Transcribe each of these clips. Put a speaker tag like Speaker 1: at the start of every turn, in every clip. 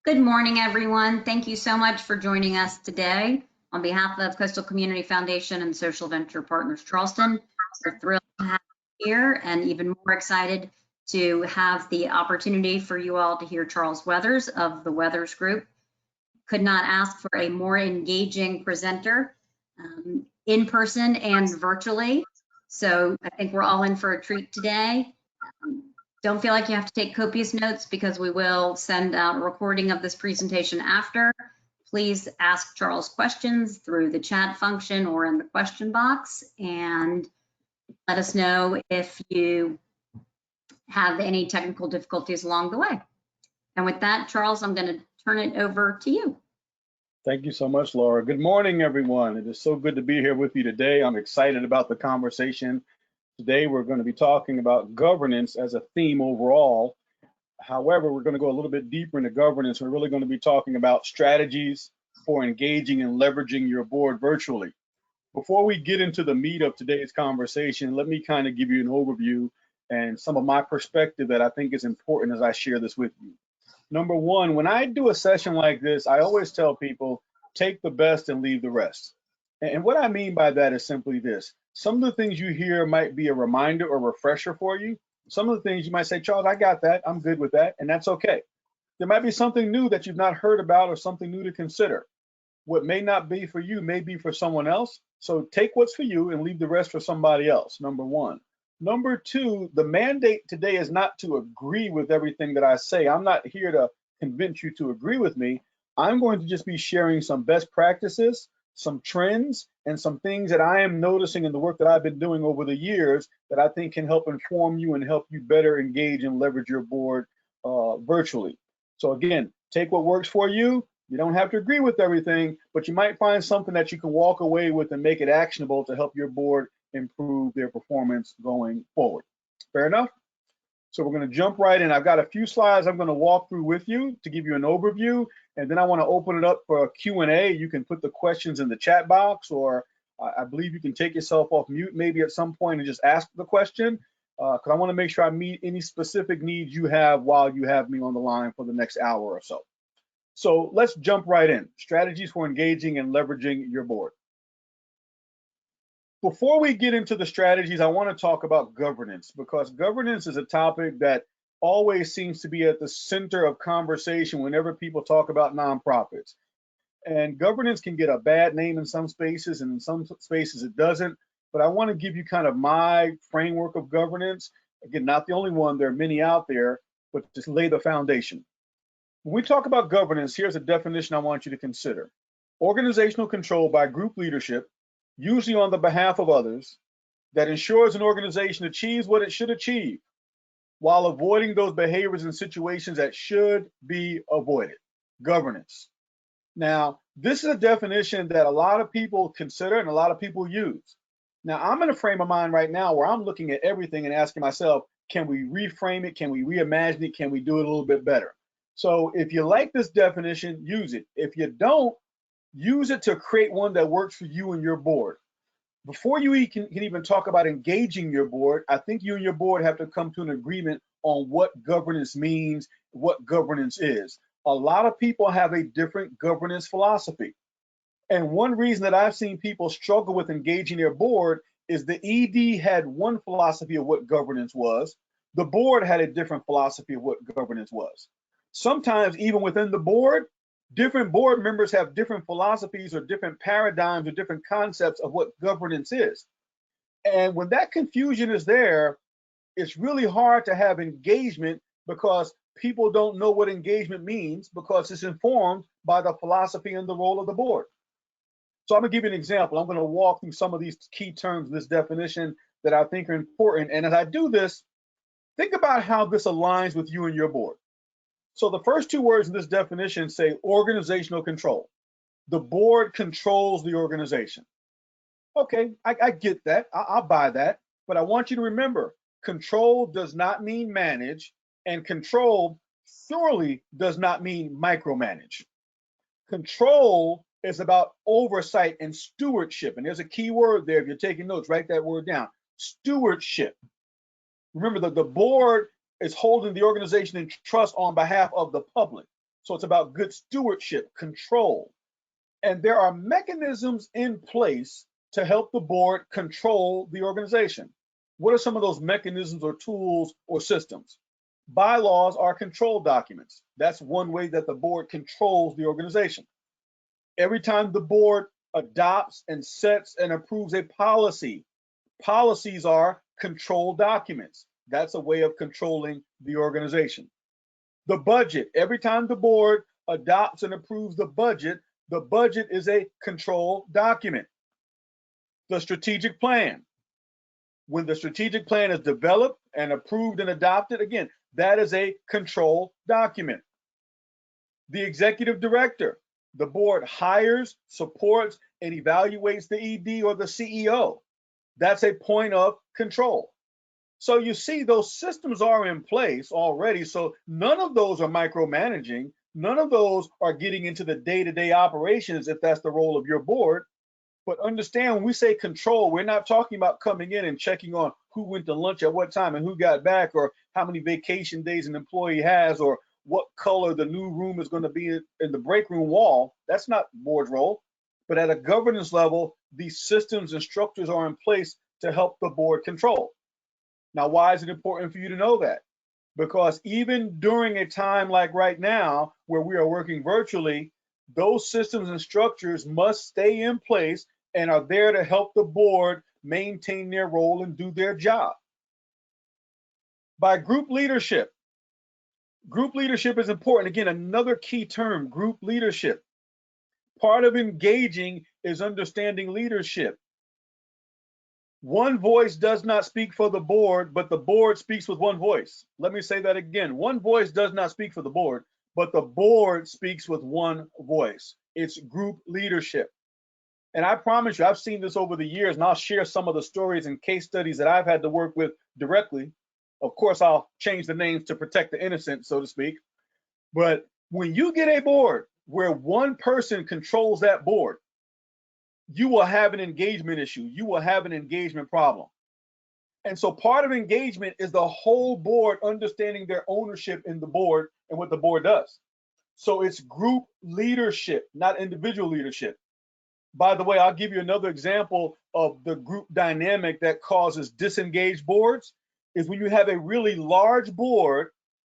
Speaker 1: Good morning, everyone. Thank you so much for joining us today. On behalf of Coastal Community Foundation and Social Venture Partners Charleston, we're thrilled to have you here and even more excited to have the opportunity for you all to hear Charles Weathers of the Weathers Group. Could not ask for a more engaging presenter in person and virtually. So I think we're all in for a treat today. Don't feel like you have to take copious notes because we will send out a recording of this presentation after. Please ask Charles questions through the chat function or in the question box, and let us know if you have any technical difficulties along the way. And with that, Charles, I'm going to turn it over to you.
Speaker 2: Thank you so much, Laura. Good morning, everyone. It is so good to be here with you today. I'm excited about the conversation. Today, we're going to be talking about governance as a theme overall. However, we're going to go a little bit deeper into governance. We're really going to be talking about strategies for engaging and leveraging your board virtually. Before we get into the meat of today's conversation, let me kind of give you an overview and some of my perspective that I think is important as I share this with you. Number one, when I do a session like this, I always tell people, take the best and leave the rest. And what I mean by that is simply this. Some of the things you hear might be a reminder or refresher for you. Some of the things you might say, Charles, I got that. I'm good with that. And that's okay. There might be something new that you've not heard about or something new to consider. What may not be for you may be for someone else. So take what's for you and leave the rest for somebody else, number one. Number two, the mandate today is not to agree with everything that I say. I'm not here to convince you to agree with me. I'm going to just be sharing some best practices, some trends, and some things that I am noticing in the work that I've been doing over the years that I think can help inform you and help you better engage and leverage your board virtually. So again, take what works for you. You don't have to agree with everything, but you might find something that you can walk away with and make it actionable to help your board improve their performance going forward. Fair enough? So we're going to jump right in. I've got a few slides I'm going to walk through with you to give you an overview, and then I want to open it up for a Q&A. You can put the questions in the chat box, or I believe you can take yourself off mute maybe at some point and just ask the question, because I want to make sure I meet any specific needs you have while you have me on the line for the next hour or so. So let's jump right in. Strategies for engaging and leveraging your board. Before we get into the strategies, I want to talk about governance, because governance is a topic that always seems to be at the center of conversation whenever people talk about nonprofits. And governance can get a bad name in some spaces, and in some spaces it doesn't. But I want to give you kind of my framework of governance. Again, not the only one, there are many out there, but just lay the foundation. When we talk about governance, here's a definition I want you to consider. Organizational control by group leadership, usually on the behalf of others, that ensures an organization achieves what it should achieve while avoiding those behaviors and situations that should be avoided. Governance. Now, this is a definition that a lot of people consider and a lot of people use. Now, I'm in a frame of mind right now where I'm looking at everything and asking myself, can we reframe it? Can we reimagine it? Can we do it a little bit better? So if you like this definition, use it. If you don't, use it to create one that works for you and your board. Before you can even talk about engaging your board, I think you and your board have to come to an agreement on what governance means, what governance is. A lot of people have a different governance philosophy. And one reason that I've seen people struggle with engaging their board is the ED had one philosophy of what governance was. The board had a different philosophy of what governance was. Sometimes even within the board, different board members have different philosophies or different paradigms or different concepts of what governance is. And when that confusion is there, it's really hard to have engagement because people don't know what engagement means, because it's informed by the philosophy and the role of the board. So I'm gonna give you an example. I'm gonna walk through some of these key terms, this definition that I think are important. And as I do this, think about how this aligns with you and your board. So the first two words in this definition say organizational control. The board controls the organization. Okay, I get that. I'll buy that. But I want you to remember, control does not mean manage, and control surely does not mean micromanage. Control is about oversight and stewardship. And there's a key word there. If you're taking notes, write that word down. Stewardship. Remember that the board is holding the organization in trust on behalf of the public. So it's about good stewardship, control. And there are mechanisms in place to help the board control the organization. What are some of those mechanisms or tools or systems? Bylaws are control documents. That's one way that the board controls the organization. Every time the board adopts and sets and approves a policy, policies are control documents. That's a way of controlling the organization. The budget, every time the board adopts and approves the budget is a control document. The strategic plan, when the strategic plan is developed and approved and adopted, again, that is a control document. The executive director, the board hires, supports, and evaluates the ED or the CEO. That's a point of control. So you see, those systems are in place already. So none of those are micromanaging. None of those are getting into the day-to-day operations if that's the role of your board. But understand, when we say control, we're not talking about coming in and checking on who went to lunch at what time and who got back, or how many vacation days an employee has, or what color the new room is going to be in the break room wall. That's not board's role. But at a governance level, these systems and structures are in place to help the board control. Now, why is it important for you to know that? Because even during a time like right now, where we are working virtually, those systems and structures must stay in place and are there to help the board maintain their role and do their job. By group leadership. Group leadership is important. Again, another key term, group leadership. Part of engaging is understanding leadership. One voice does not speak for the board, but the board speaks with one voice. Let me say that again. One voice does not speak for the board, but the board speaks with one voice. It's group leadership. And I promise you, I've seen this over the years, and I'll share some of the stories and case studies that I've had to work with directly. Of course, I'll change the names to protect the innocent, so to speak. But when you get a board where one person controls that board, you will have an engagement issue. You will have an engagement problem. And so part of engagement is the whole board understanding their ownership in the board and what the board does. So it's group leadership, not individual leadership. By the way, I'll give you another example of the group dynamic that causes disengaged boards is when you have a really large board,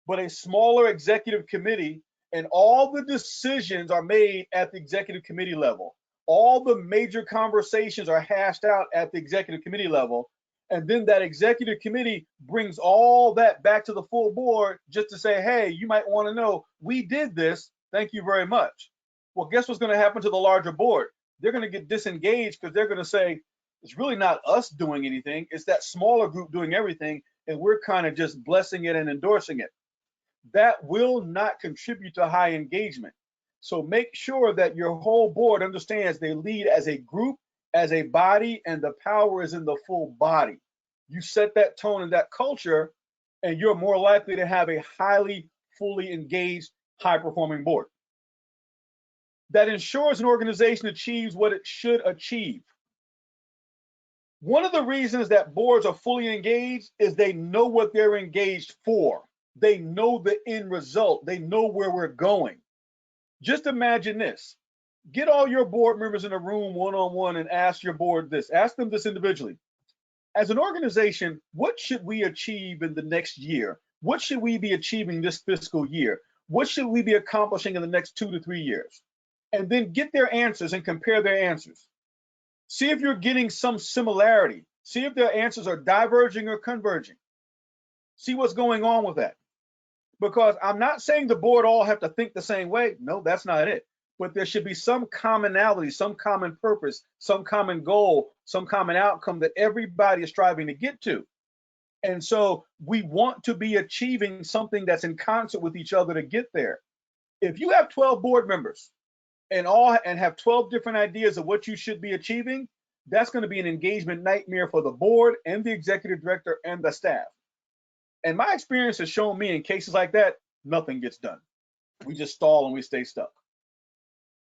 Speaker 2: but a smaller executive committee, and all the decisions are made at the executive committee level. All the major conversations are hashed out at the executive committee level. And then that executive committee brings all that back to the full board just to say, hey, you might want to know, we did this. Thank you very much. Well, guess what's going to happen to the larger board? They're going to get disengaged because they're going to say, it's really not us doing anything. It's that smaller group doing everything. And we're kind of just blessing it and endorsing it. That will not contribute to high engagement. So make sure that your whole board understands they lead as a group, as a body, and the power is in the full body. You set that tone and that culture, and you're more likely to have a highly, fully engaged, high-performing board that ensures an organization achieves what it should achieve. One of the reasons that boards are fully engaged is they know what they're engaged for. They know the end result. They know where we're going. Just imagine this. Get all your board members in a room one-on-one and ask your board this. Ask them this individually. As an organization, what should we achieve in the next year? What should we be achieving this fiscal year? What should we be accomplishing in the next 2 to 3 years? And then get their answers and compare their answers. See if you're getting some similarity. See if their answers are diverging or converging. See what's going on with that. Because I'm not saying the board all have to think the same way. No, that's not it. But there should be some commonality, some common purpose, some common goal, some common outcome that everybody is striving to get to. And so we want to be achieving something that's in concert with each other to get there. If you have 12 board members and have 12 different ideas of what you should be achieving, that's going to be an engagement nightmare for the board and the executive director and the staff. And my experience has shown me in cases like that, nothing gets done. We just stall and we stay stuck.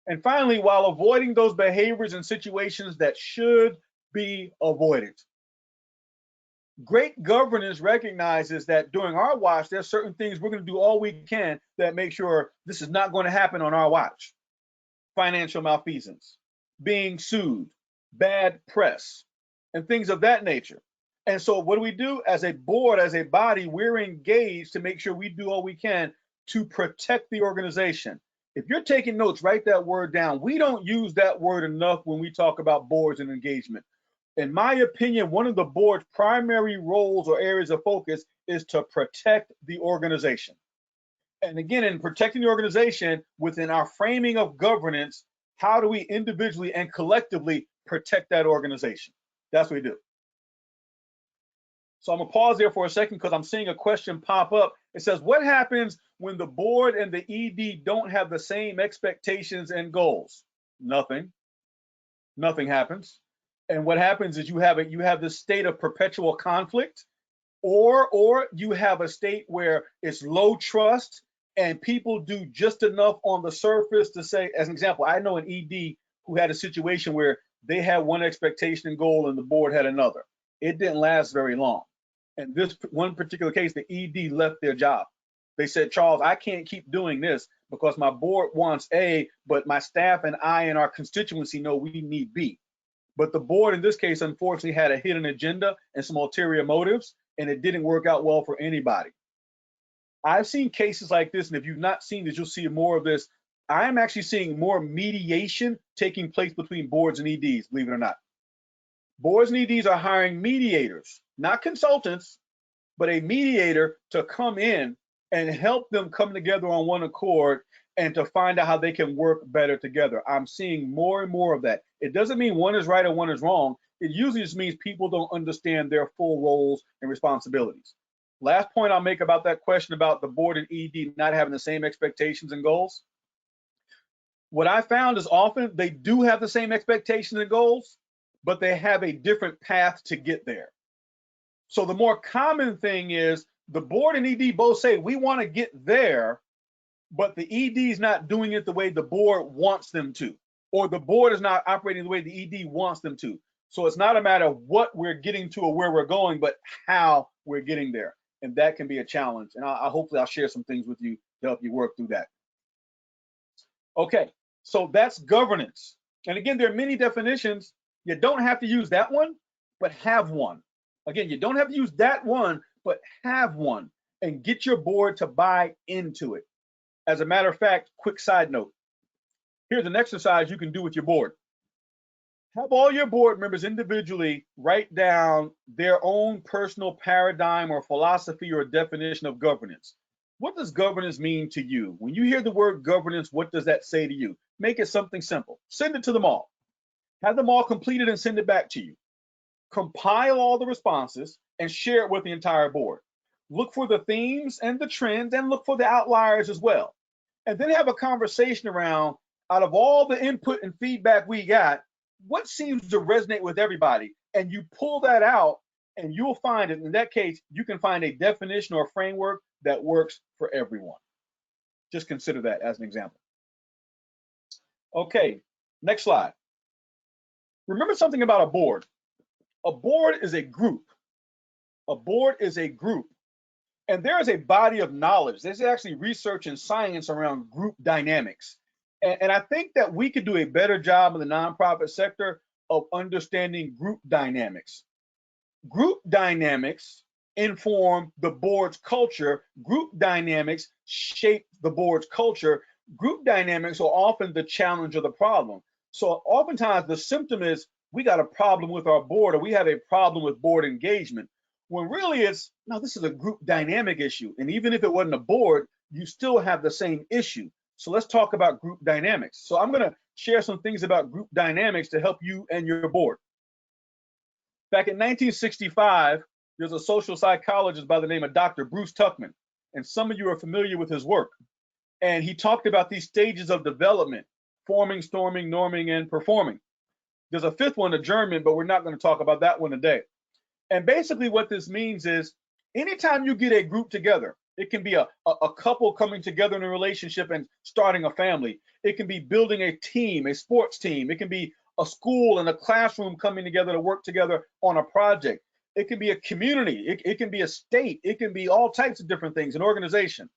Speaker 2: And finally, while avoiding those behaviors and situations that should be avoided, Great governance recognizes that during our watch, there's certain things we're going to do all we can that make sure this is not going to happen on our watch. Financial malfeasance, being sued, bad press, and things of that nature. And so what do we do as a board, as a body? We're engaged to make sure we do all we can to protect the organization. If you're taking notes, write that word down. We don't use that word enough when we talk about boards and engagement. In my opinion, one of the board's primary roles or areas of focus is to protect the organization. And again, in protecting the organization within our framing of governance, how do we individually and collectively protect that organization? That's what we do. So I'm gonna pause there for a second because I'm seeing a question pop up. It says, what happens when the board and the ED don't have the same expectations and goals? Nothing. Nothing happens. And what happens is you have this state of perpetual conflict, or you have a state where it's low trust and people do just enough on the surface to say, as an example, I know an ED who had a situation where they had one expectation and goal and the board had another. It didn't last very long. In this one particular case, the ED left their job. They said, Charles, I can't keep doing this because my board wants A, but my staff and I and our constituency know we need B. But the board in this case, unfortunately, had a hidden agenda and some ulterior motives, and it didn't work out well for anybody. I've seen cases like this, and if you've not seen this, you'll see more of this. I'm actually seeing more mediation taking place between boards and EDs, believe it or not. Boards and EDs are hiring mediators, not consultants, but a mediator to come in and help them come together on one accord and to find out how they can work better together. I'm seeing more and more of that. It doesn't mean one is right or one is wrong. It usually just means people don't understand their full roles and responsibilities. Last point I'll make about that question about the board and ED not having the same expectations and goals. What I found is often they do have the same expectations and goals, but they have a different path to get there. So the more common thing is the board and ED both say we want to get there, but the ED is not doing it the way the board wants them to, or the board is not operating the way the ED wants them to. So it's not a matter of what we're getting to or where we're going, but how we're getting there. And that can be a challenge. And hopefully I'll share some things with you to help you work through that. Okay, so that's governance. And again, there are many definitions. You don't have to use that one, but have one. Again, you don't have to use that one, but have one and get your board to buy into it. As a matter of fact, quick side note, here's an exercise you can do with your board. Have all your board members individually write down their own personal paradigm or philosophy or definition of governance. What does governance mean to you? When you hear the word governance, what does that say to you? Make it something simple. Send it to them all. Have them all completed and send it back to you. Compile all the responses and share it with the entire board. Look for the themes and the trends and look for the outliers as well. And then have a conversation around, out of all the input and feedback we got, what seems to resonate with everybody? And you pull that out and you'll find it. In that case, you can find a definition or a framework that works for everyone. Just consider that as an example. Okay, next slide. Remember something about a board. A board is a group. A board is a group. And there is a body of knowledge. There's actually research and science around group dynamics. And I think that we could do a better job in the nonprofit sector of understanding group dynamics. Group dynamics inform the board's culture. Group dynamics shape the board's culture. Group dynamics are often the challenge or the problem. So oftentimes the symptom is we got a problem with our board or we have a problem with board engagement. When really it's, no, this is a group dynamic issue. And even if it wasn't a board, you still have the same issue. So let's talk about group dynamics. So I'm gonna share some things about group dynamics to help you and your board. Back in 1965, there's a social psychologist by the name of Dr. Bruce Tuckman. And some of you are familiar with his work. And he talked about these stages of development: forming, storming, norming, and performing. There's a fifth one, a German, but we're not gonna talk about that one today. And basically what this means is anytime you get a group together, it can be a couple coming together in a relationship and starting a family. It can be building a team, a sports team. It can be a school and a classroom coming together to work together on a project. It can be a community. It can be a state. It can be all types of different things, an organization.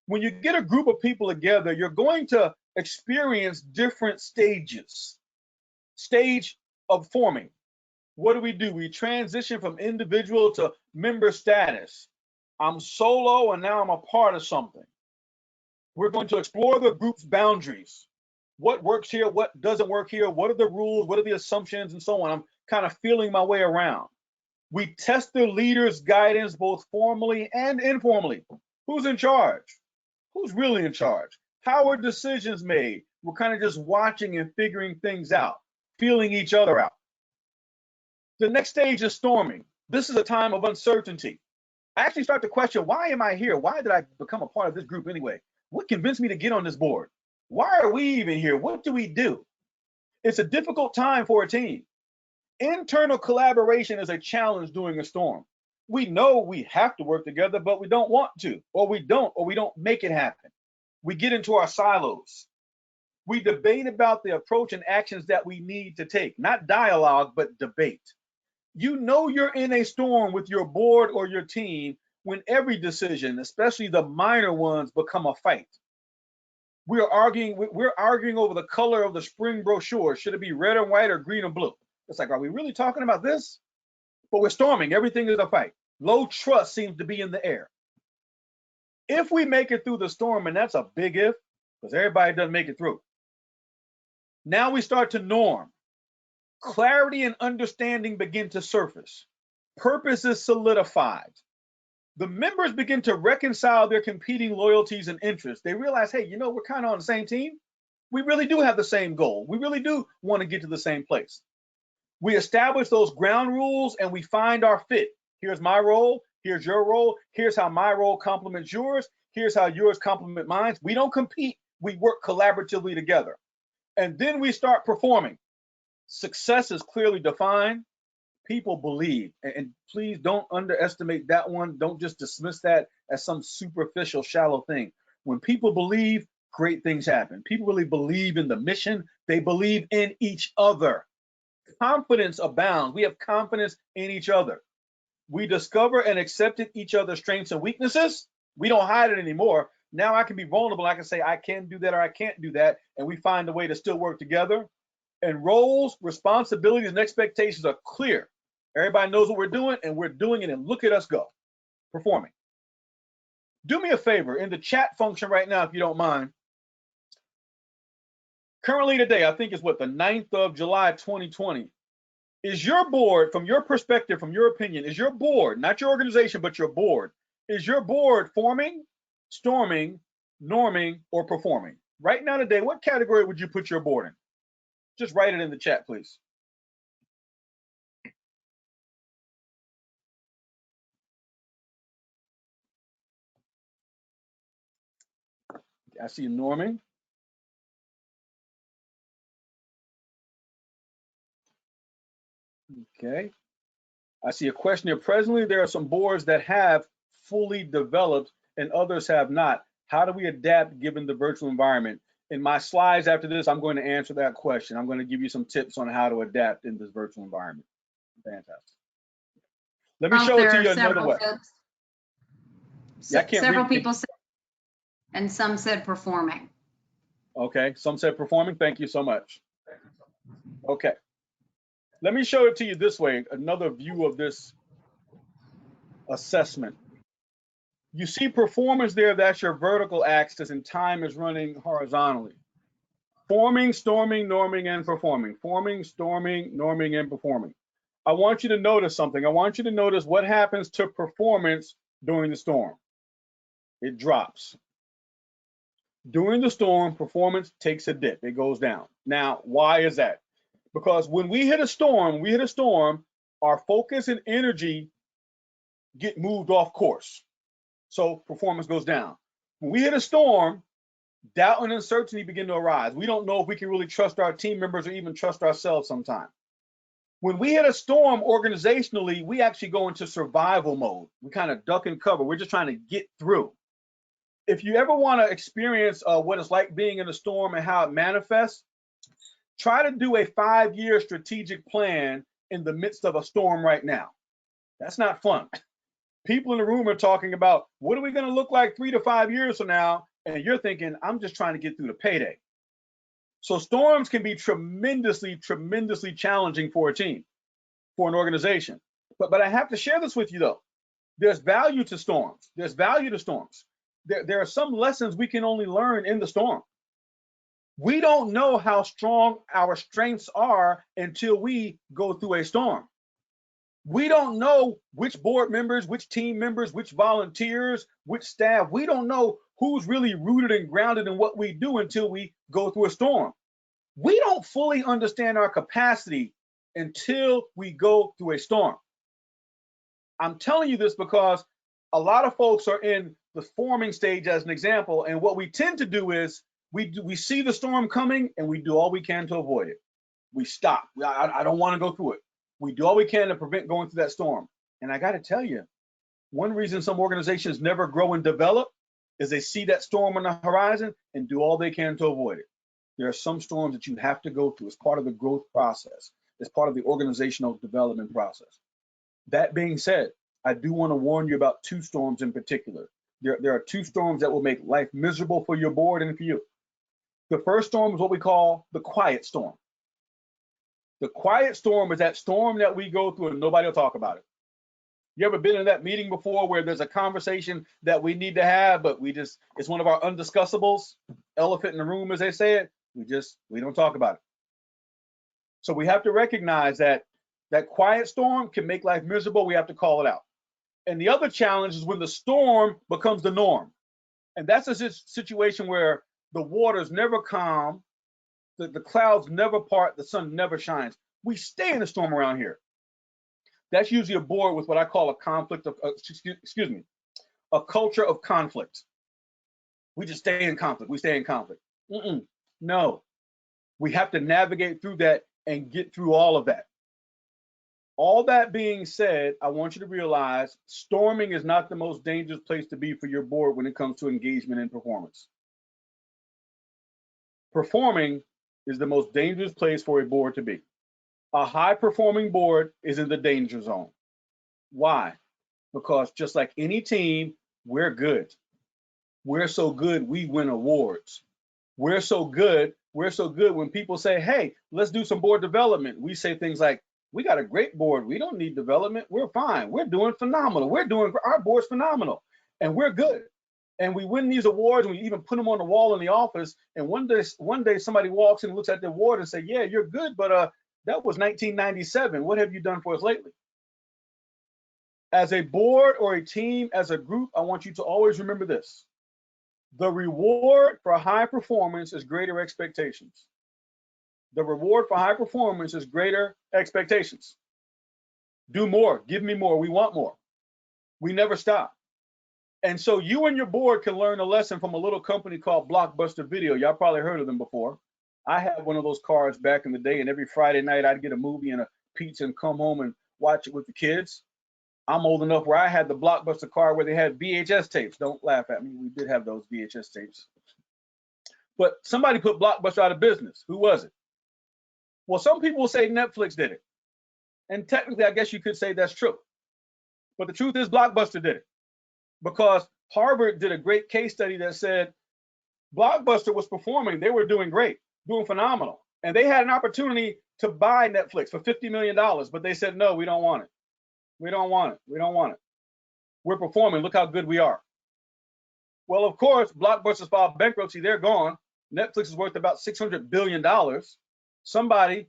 Speaker 2: When you get a group of people together, you're going to experience different stages. Stage of forming. What do? We transition from individual to member status. I'm solo and now I'm a part of something. We're going to explore the group's boundaries. What works here? What doesn't work here? What are the rules? What are the assumptions and so on? I'm kind of feeling my way around. We test the leader's guidance both formally and informally. Who's in charge? Who's really in charge? How are decisions made? We're kind of just watching and figuring things out, feeling each other out. The next stage is storming. This is a time of uncertainty. I actually start to question, why am I here? Why did I become a part of this group anyway? What convinced me to get on this board? Why are we even here? What do we do? It's a difficult time for a team. Internal collaboration is a challenge during a storm. We know we have to work together, but we don't want to, or we don't make it happen. We get into our silos. We debate about the approach and actions that we need to take, not dialogue, but debate. You know you're in a storm with your board or your team when every decision, especially the minor ones, become a fight. We're arguing over the color of the spring brochure. Should it be red and white or green and blue? It's like, are we really talking about this? But we're storming. Everything is a fight. Low trust seems to be in the air. If we make it through the storm, and that's a big if, because everybody doesn't make it through. Now we start to norm. Clarity and understanding begin to surface. Purpose is solidified. The members begin to reconcile their competing loyalties and interests. They realize, hey, you know, we're kind of on the same team. We really do have the same goal. We really do want to get to the same place. We establish those ground rules and we find our fit. Here's my role. Here's your role. Here's how my role complements yours. Here's how yours complement mine. We don't compete. We work collaboratively together. And then we start performing. Success is clearly defined. People believe. And please don't underestimate that one. Don't just dismiss that as some superficial, shallow thing. When people believe, great things happen. People really believe in the mission. They believe in each other. Confidence abounds. We have confidence in each other. We discover and accepted each other's strengths and weaknesses. We don't hide it anymore. Now I can be vulnerable. I can say I can do that or I can't do that. And we find a way to still work together. And roles, responsibilities, and expectations are clear. Everybody knows what we're doing and we're doing it, and look at us go, performing. Do me a favor, in the chat function right now, if you don't mind. Currently today, I think it's what, the 9th of July, 2020. Is your board, from your perspective, from your opinion, is your board, not your organization, but your board, is your board forming, storming, norming, or performing? Right now today, what category would you put your board in? Just write it in the chat, please. I see norming. Okay. I see a question here. Presently, there are some boards that have fully developed and others have not. How do we adapt given the virtual environment? In my slides after this, I'm going to answer that question. I'm going to give you some tips on how to adapt in this virtual environment. Fantastic. Let me show it to you another way.
Speaker 1: Several people said, and some said performing.
Speaker 2: Okay, some said performing. Thank you so much. Okay. Let me show it to you this way, another view of this assessment. You see performance there, that's your vertical axis, and time is running horizontally. Forming, storming, norming, and performing. Forming, storming, norming, and performing. I want you to notice something. I want you to notice what happens to performance during the storm. It drops. During the storm, performance takes a dip. It goes down. Now, why is that? Because when we hit a storm, our focus and energy get moved off course. So performance goes down. When we hit a storm, doubt and uncertainty begin to arise. We don't know if we can really trust our team members or even trust ourselves sometimes. When we hit a storm organizationally, we actually go into survival mode. We kind of duck and cover. We're just trying to get through. If you ever want to experience what it's like being in a storm and how it manifests, try to do a 5-year strategic plan in the midst of a storm right now. That's not fun. People in the room are talking about what are we going to look like 3 to 5 years from now, and you're thinking, I'm just trying to get through the payday. So storms can be tremendously, tremendously challenging for a team, for an organization. But I have to share this with you though. There's value to storms. There's value to storms. There are some lessons we can only learn in the storm. We don't know how strong our strengths are until we go through a storm. We don't know which board members, which team members, which volunteers, which staff. We don't know who's really rooted and grounded in what we do until we go through a storm. We don't fully understand our capacity until we go through a storm. I'm telling you this because a lot of folks are in the forming stage as an example, and what we tend to do is we see the storm coming and we do all we can to avoid it. We stop. I don't want to go through it. We do all we can to prevent going through that storm. And I got to tell you, one reason some organizations never grow and develop is they see that storm on the horizon and do all they can to avoid it. There are some storms that you have to go through as part of the growth process, as part of the organizational development process. That being said, I do want to warn you about 2 storms in particular. There are 2 storms that will make life miserable for your board and for you. The first storm is what we call the quiet storm. The quiet storm is that storm that we go through and nobody will talk about it. You ever been in that meeting before where there's a conversation that we need to have, but it's one of our undiscussables, elephant in the room, as they say it. We don't talk about it. So we have to recognize that quiet storm can make life miserable. We have to call it out. And the other challenge is when the storm becomes the norm. And that's a situation where the water's never calm, the clouds never part, the sun never shines. We stay in the storm around here. That's usually a board with what I call a culture of conflict. We just stay in conflict. We stay in conflict. No, we have to navigate through that and get through all of that. All that being said, I want you to realize storming is not the most dangerous place to be for your board when it comes to engagement and performance. Performing is the most dangerous place for a board to be. A high-performing board is in the danger zone. Why? Because just like any team, we're good. We're so good, we win awards. We're so good when people say, hey, let's do some board development. We say things like, we got a great board. We don't need development. We're fine. We're doing phenomenal. Our board's phenomenal, and we're good. And we win these awards, and we even put them on the wall in the office. And one day somebody walks in and looks at the award and say, yeah, you're good, but that was 1997. What have you done for us lately? As a board or a team, as a group, I want you to always remember this. The reward for high performance is greater expectations. The reward for high performance is greater expectations. Do more, give me more, we want more. We never stop. And so you and your board can learn a lesson from a little company called Blockbuster Video. Y'all probably heard of them before. I had one of those cards back in the day, and every Friday night I'd get a movie and a pizza and come home and watch it with the kids. I'm old enough where I had the Blockbuster card where they had VHS tapes. Don't laugh at me. We did have those VHS tapes. But somebody put Blockbuster out of business. Who was it? Well, some people will say Netflix did it. And technically, I guess you could say that's true. But the truth is Blockbuster did it. Because Harvard did a great case study that said Blockbuster was performing. They were doing great, doing phenomenal. And they had an opportunity to buy Netflix for $50 million, but they said, no, we don't want it. We don't want it. We don't want it. We're performing. Look how good we are. Well, of course, Blockbuster's filed bankruptcy. They're gone. Netflix is worth about $600 billion. Somebody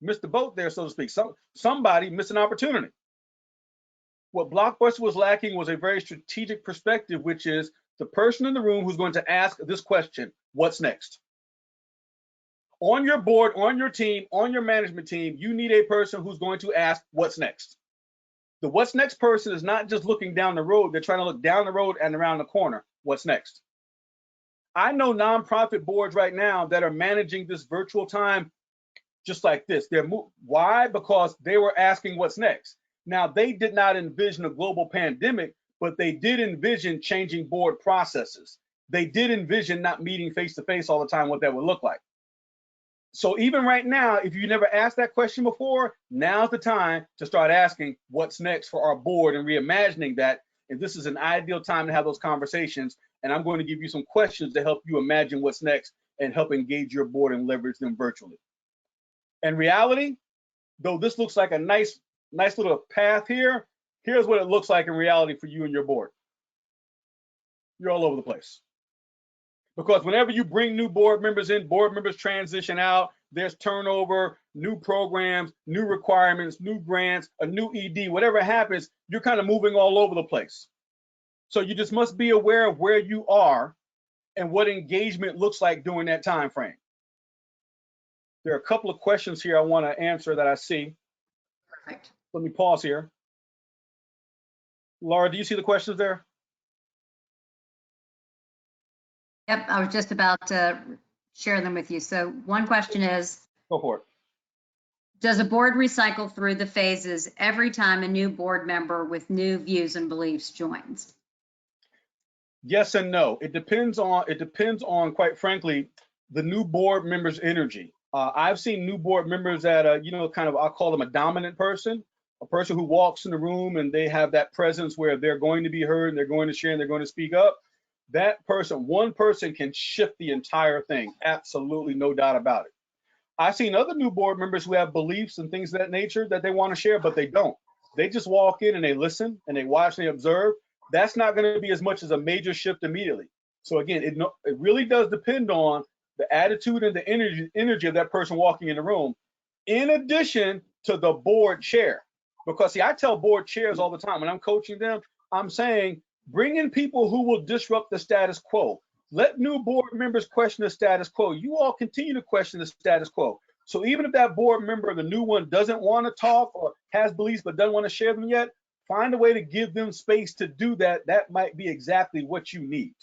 Speaker 2: missed the boat there, so to speak. Somebody missed an opportunity. What Blockbuster was lacking was a very strategic perspective, which is the person in the room who's going to ask this question, what's next? On your board, on your team, on your management team, you need a person who's going to ask what's next. The what's next person is not just looking down the road. They're trying to look down the road and around the corner. What's next? I know nonprofit boards right now that are managing this virtual time just like this. Why? Because they were asking what's next. Now, they did not envision a global pandemic, but they did envision changing board processes. They did envision not meeting face-to-face all the time, what that would look like. So even right now, if you never asked that question before, now's the time to start asking what's next for our board and reimagining that. And this is an ideal time to have those conversations. And I'm going to give you some questions to help you imagine what's next and help engage your board and leverage them virtually. In reality, though this looks like a nice little path here, here's what it looks like in reality for you and your board. You're all over the place. Because whenever you bring new board members in, board members transition out, there's turnover, new programs, new requirements, new grants, a new ED, whatever happens, you're kind of moving all over the place. So you just must be aware of where you are and what engagement looks like during that time frame. There are a couple of questions here I want to answer that I see.
Speaker 1: Perfect.
Speaker 2: Let me pause here. Laura, do you see the questions there?
Speaker 1: Yep, I was just about to share them with you. So one question is,
Speaker 2: Go for it.
Speaker 1: does a board recycle through the phases every time a new board member with new views and beliefs joins?
Speaker 2: Yes and no. It depends on, quite frankly, the new board member's energy. I've seen new board members that kind of, I'll call them a dominant person, a person who walks in the room and they have that presence where they're going to be heard and they're going to share and they're going to speak up. That person, one person can shift the entire thing. Absolutely no doubt about it. I've seen other new board members who have beliefs and things of that nature that they want to share, but they don't. They just walk in and they listen and they watch and they observe. That's not going to be as much as a major shift immediately. So again, it really does depend on the attitude and the energy of that person walking in the room, in addition to the board chair. Because see, I tell board chairs all the time when I'm coaching them, I'm saying, bring in people who will disrupt the status quo. Let new board members question the status quo. You all continue to question the status quo. So even if that board member, the new one, doesn't want to talk or has beliefs but doesn't want to share them yet, find a way to give them space to do that. That might be exactly what you need.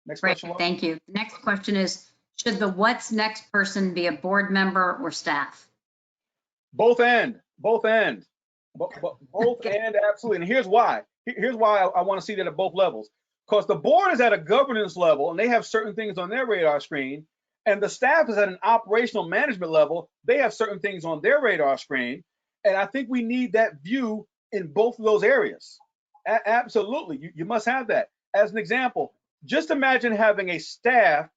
Speaker 2: Next
Speaker 1: Great,
Speaker 2: question.
Speaker 1: thank you. Next question is, should the what's next person be a board member or staff?
Speaker 2: Both and. Both and, absolutely. And here's why. Here's why I want to see that at both levels. Because the board is at a governance level and they have certain things on their radar screen, and the staff is at an operational management level. They have certain things on their radar screen. And I think we need that view in both of those areas. Absolutely, you must have that. As an example, just imagine having a staff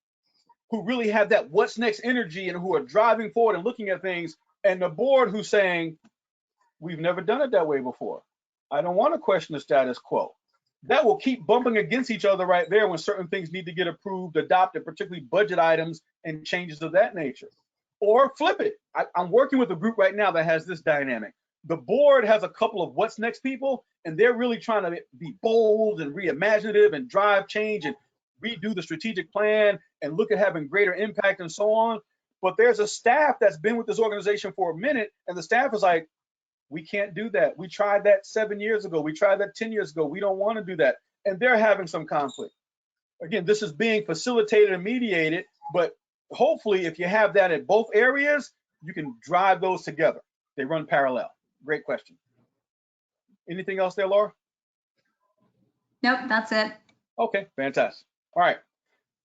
Speaker 2: who really have that what's next energy and who are driving forward and looking at things, and the board who's saying, we've never done it that way before. I don't want to question the status quo. That will keep bumping against each other right there when certain things need to get approved, adopted, particularly budget items and changes of that nature. Or flip it. I'm working with a group right now that has this dynamic. The board has a couple of what's next people, and they're really trying to be bold and reimaginative and drive change and redo the strategic plan and look at having greater impact and so on. But there's a staff that's been with this organization for a minute, and the staff is like, we can't do that. We tried that 7 years ago. We tried that 10 years ago. We don't want to do that. And they're having some conflict. Again, this is being facilitated and mediated, but hopefully if you have that in both areas, you can drive those together. They run parallel. Great question. Anything else there, Laura?
Speaker 1: Nope, that's it.
Speaker 2: Okay, fantastic. All right.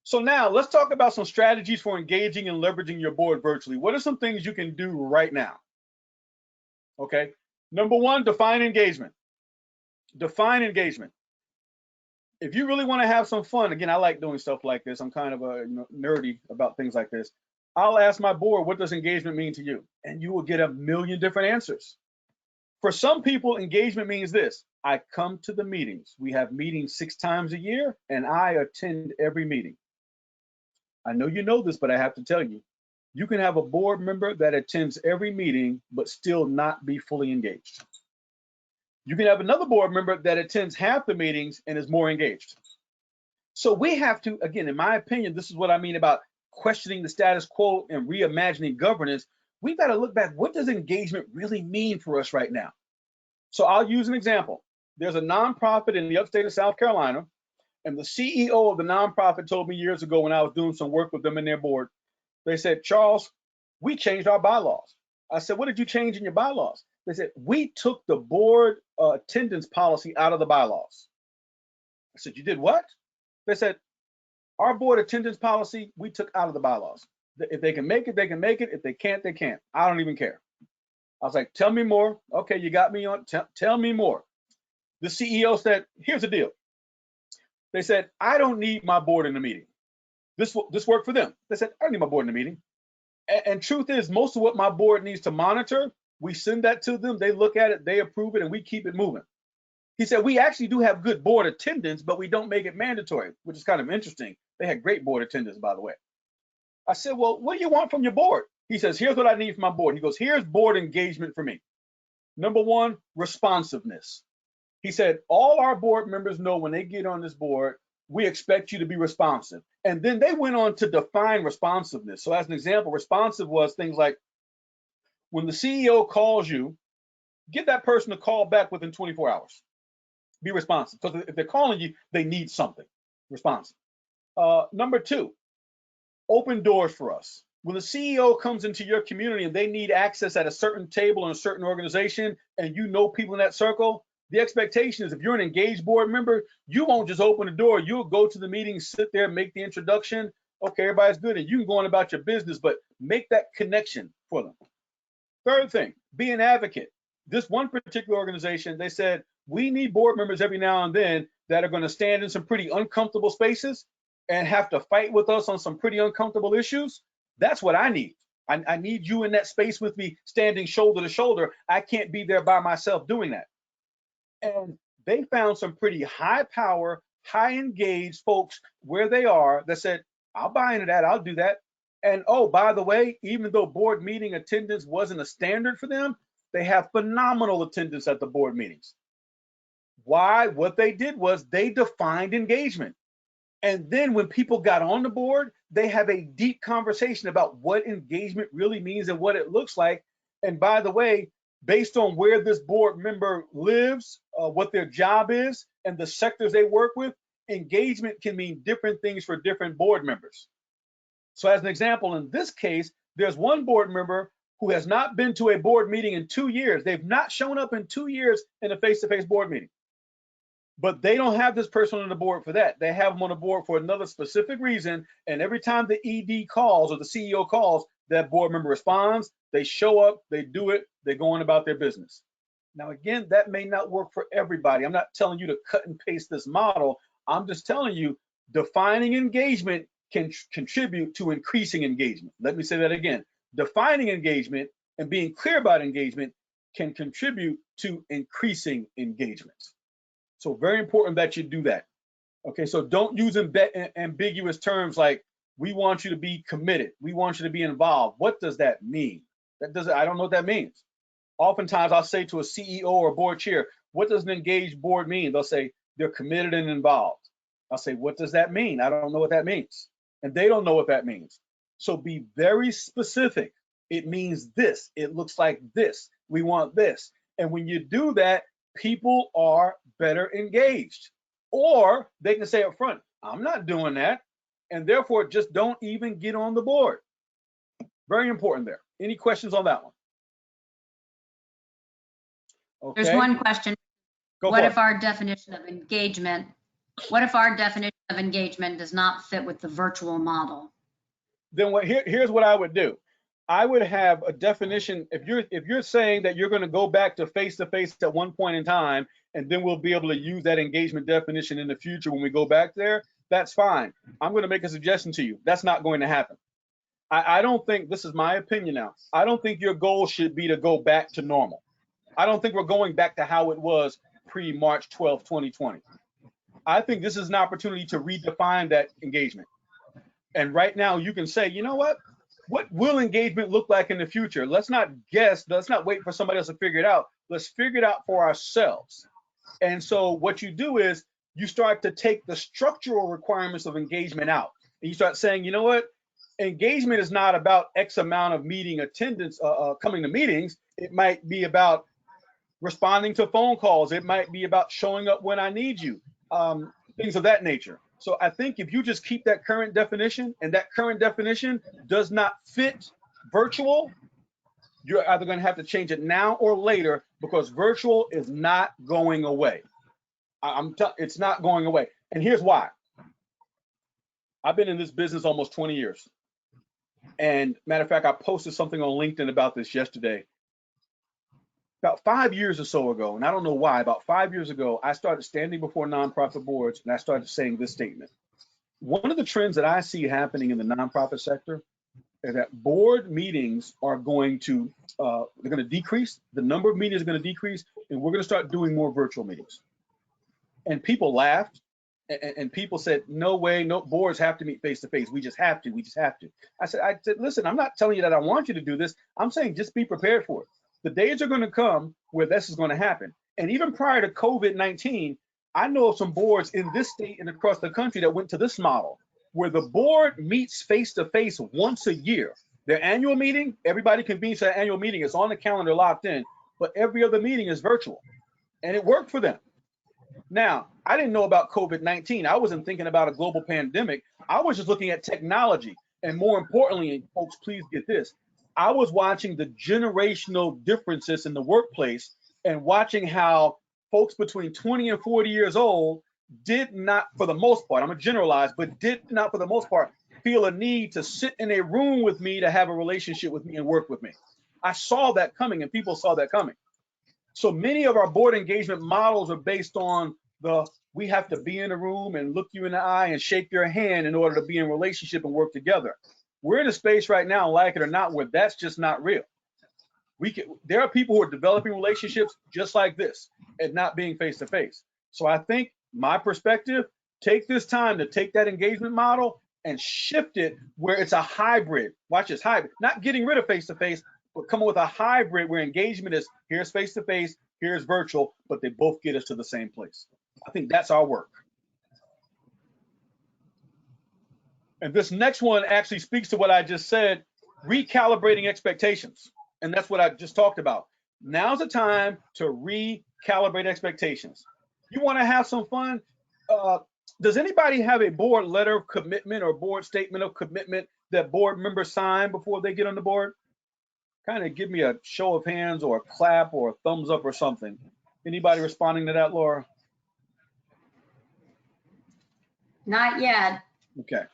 Speaker 2: So now let's talk about some strategies for engaging and leveraging your board virtually. What are some things you can do right now? Okay. Number one, define engagement. Define engagement. If you really want to have some fun, again, I like doing stuff like this. I'm kind of nerdy about things like this. I'll ask my board, what does engagement mean to you? And you will get a million different answers. For some people, engagement means this. I come to the meetings. We have meetings 6 times a year, and I attend every meeting. I know you know this, but I have to tell you, you can have a board member that attends every meeting, but still not be fully engaged. You can have another board member that attends half the meetings and is more engaged. So we have to, again, in my opinion, this is what I mean about questioning the status quo and reimagining governance. We've got to look back. What does engagement really mean for us right now? So I'll use an example. There's a nonprofit in the upstate of South Carolina, and the CEO of the nonprofit told me years ago when I was doing some work with them and their board, they said, Charles, we changed our bylaws. I said, what did you change in your bylaws? They said, we took the board attendance policy out of the bylaws. I said, you did what? They said, our board attendance policy, we took out of the bylaws. If they can make it, they can make it. If they can't, they can't. I don't even care. I was like, tell me more. Okay, you got me on. Tell me more. The CEO said, here's the deal. They said, I don't need my board in the meeting. This worked for them. They said, I don't need my board in the meeting. And truth is, most of what my board needs to monitor, we send that to them. They look at it, they approve it, and we keep it moving. He said, we actually do have good board attendance, but we don't make it mandatory, which is kind of interesting. They had great board attendance, by the way. I said, well, what do you want from your board? He says, here's what I need from my board. He goes, here's board engagement for me. Number one, responsiveness. He said, all our board members know when they get on this board, we expect you to be responsive. And then they went on to define responsiveness. So as an example, responsive was things like when the CEO calls you, get that person to call back within 24 hours. Be responsive. Because if they're calling you, they need something. Responsive. Number two, open doors for us. When the CEO comes into your community and they need access at a certain table in a certain organization, and you know people in that circle, the expectation is if you're an engaged board member, you won't just open the door. You'll go to the meeting, sit there, make the introduction. Okay, everybody's good, and you can go on about your business, but make that connection for them. Third thing, be an advocate. This one particular organization, they said, we need board members every now and then that are going to stand in some pretty uncomfortable spaces and have to fight with us on some pretty uncomfortable issues. That's what I need. I need you in that space with me, standing shoulder to shoulder. I can't be there by myself doing that. And they found some pretty high power, high engaged folks where they are that said, I'll buy into that, I'll do that. And oh, by the way, even though board meeting attendance wasn't a standard for them, they have phenomenal attendance at the board meetings. Why? What they did was they defined engagement. And then when people got on the board, they have a deep conversation about what engagement really means and what it looks like. And by the way, based on where this board member lives, what their job is, and the sectors they work with, engagement can mean different things for different board members. So as an example, in this case, there's one board member who has not been to a board meeting in 2 years. They've not shown up in 2 years in a face-to-face board meeting. But they don't have this person on the board for that. They have them on the board for another specific reason. And every time the ED calls or the CEO calls, that board member responds, they show up, they do it, they go on about their business. Now, again, that may not work for everybody. I'm not telling you to cut and paste this model. I'm just telling you, defining engagement can contribute to increasing engagement. Let me say that again. Defining engagement and being clear about engagement can contribute to increasing engagement. So very important that you do that. Okay, so don't use ambiguous terms like, we want you to be committed, we want you to be involved. What does that mean? I don't know what that means. Oftentimes I'll say to a CEO or a board chair, what does an engaged board mean? They'll say, they're committed and involved. I'll say, what does that mean? I don't know what that means. And they don't know what that means. So be very specific. It means this, it looks like this, we want this. And when you do that, people are better engaged. Or they can say up front, I'm not doing that, and therefore just don't even get on the board. Very important there. Any questions on that one? Okay.
Speaker 1: There's one question. What if our definition of engagement does not fit with the virtual model?
Speaker 2: Then here's what I would do. I would have a definition. If you're saying that you're going to go back to face-to-face at one point in time, and then we'll be able to use that engagement definition in the future when we go back there, that's fine. I'm going to make a suggestion to you. That's not going to happen. I don't think, this is my opinion now, I don't think your goal should be to go back to normal. I don't think we're going back to how it was pre-March 12, 2020. I think this is an opportunity to redefine that engagement. And right now you can say, you know what will engagement look like in the future? Let's not guess, let's not wait for somebody else to figure it out. Let's figure it out for ourselves. And so what you do is you start to take the structural requirements of engagement out. And you start saying, you know what? Engagement is not about X amount of meeting attendance, coming to meetings. It might be about responding to phone calls. It might be about showing up when I need you, things of that nature. So I think if you just keep that current definition, and that current definition does not fit virtual, you're either going to have to change it now or later, because virtual is not going away. It's not going away. And here's why. I've been in this business almost 20 years. And matter of fact, I posted something on LinkedIn about this yesterday. About 5 years or so ago, and I don't know why, about 5 years ago, I started standing before nonprofit boards and I started saying this statement. One of the trends that I see happening in the nonprofit sector is that board meetings are going to they're going to decrease. The number of meetings are going to decrease, and we're going to start doing more virtual meetings. And people laughed, and people said, "No way, no boards have to meet face to face. We just have to. We just have to." I said, "Listen, I'm not telling you that I want you to do this. I'm saying just be prepared for it. The days are going to come where this is going to happen." And even prior to COVID-19, I know of some boards in this state and across the country that went to this model, where the board meets face to face once a year. Their annual meeting, everybody convenes to that annual meeting. It's on the calendar locked in, but every other meeting is virtual. And it worked for them. Now, I didn't know about COVID-19. I wasn't thinking about a global pandemic. I was just looking at technology. And more importantly, folks, please get this. I was watching the generational differences in the workplace and watching how folks between 20 and 40 years old did not, for the most part, I'm going to generalize, but did not, for the most part, feel a need to sit in a room with me to have a relationship with me and work with me. I saw that coming, and people saw that coming. So many of our board engagement models are based on we have to be in a room and look you in the eye and shake your hand in order to be in relationship and work together. We're in a space right now, like it or not, where that's just not real. There are people who are developing relationships just like this and not being face to face. So I think my perspective, take this time to take that engagement model and shift it where it's a hybrid. Watch this, hybrid, not getting rid of face to face, but come up with a hybrid where engagement is here's face to face, here's virtual, but they both get us to the same place. I think that's our work. And this next one actually speaks to what I just said, recalibrating expectations. And that's what I just talked about. Now's the time to recalibrate expectations. You want to have some fun? Does anybody have a board letter of commitment or board statement of commitment that board members sign before they get on the board? Kind of give me a show of hands or a clap or a thumbs up or something. Anybody responding to that, Laura?
Speaker 1: Not yet.
Speaker 2: Okay.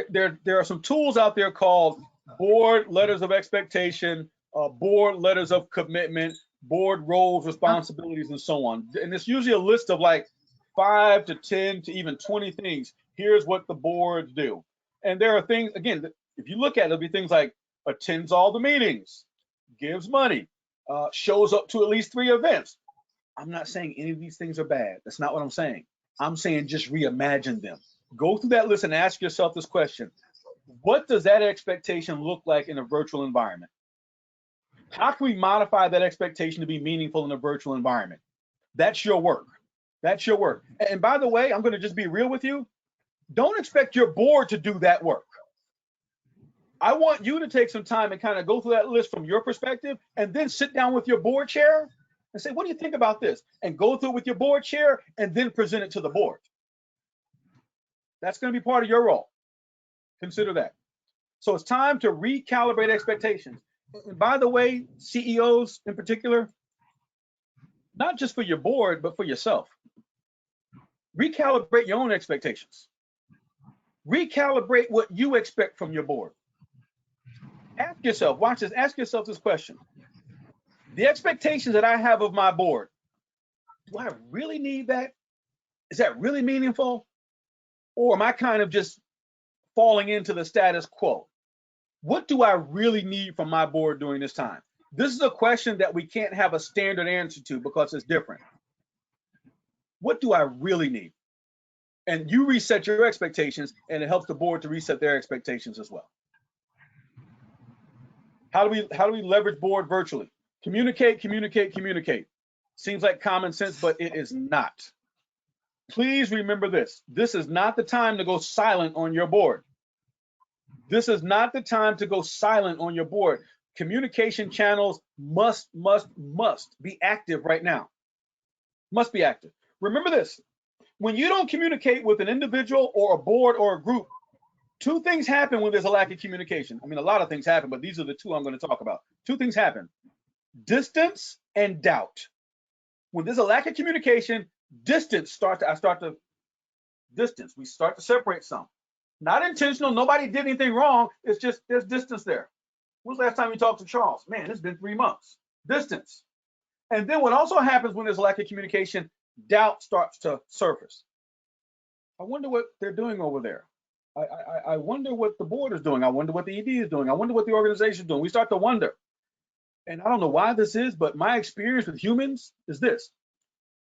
Speaker 2: There are some tools out there called board letters of expectation, board letters of commitment, board roles, responsibilities, and so on. And it's usually a list of like 5 to 10 to even 20 things. Here's what the boards do. And there are things, again, if you look at it, there'll be things like attends all the meetings, gives money, shows up to at least 3 events. I'm not saying any of these things are bad. That's not what I'm saying. I'm saying just reimagine them. Go through that list and ask yourself this question. What does that expectation look like in a virtual environment? How can we modify that expectation to be meaningful in a virtual environment? That's your work. That's your work. And by the way, I'm going to just be real with you. Don't expect your board to do that work. I want you to take some time and kind of go through that list from your perspective and then sit down with your board chair and say, what do you think about this? And go through it with your board chair and then present it to the board. That's going to be part of your role. Consider that. So it's time to recalibrate expectations. And by the way, CEOs in particular, not just for your board, but for yourself. Recalibrate your own expectations. Recalibrate what you expect from your board. Ask yourself, watch this, ask yourself this question. The expectations that I have of my board, do I really need that? Is that really meaningful? Or am I kind of just falling into the status quo? What do I really need from my board during this time? This is a question that we can't have a standard answer to because it's different. What do I really need? And you reset your expectations, and it helps the board to reset their expectations as well. How do we leverage board virtually? Communicate, communicate, communicate. Seems like common sense, but it is not. Please remember this. This is not the time to go silent on your board. This is not the time to go silent on your board. Communication channels must be active right now. Must be active. Remember this. When you don't communicate with an individual or a board or a group, 2 things happen when there's a lack of communication. I mean, a lot of things happen, but these are the 2 I'm going to talk about. 2 things happen. Distance and doubt. When there's a lack of communication, we start to separate some. Not intentional. Nobody did anything wrong. It's just there's distance there. When's the last time you talked to Charles? Man, it's been 3 months. Distance. And then what also happens when there's a lack of communication, doubt starts to surface. I wonder what they're doing over there. I wonder what the board is doing. I wonder what the ED is doing. I wonder what the organization is doing. We start to wonder. And I don't know why this is, but my experience with humans is this.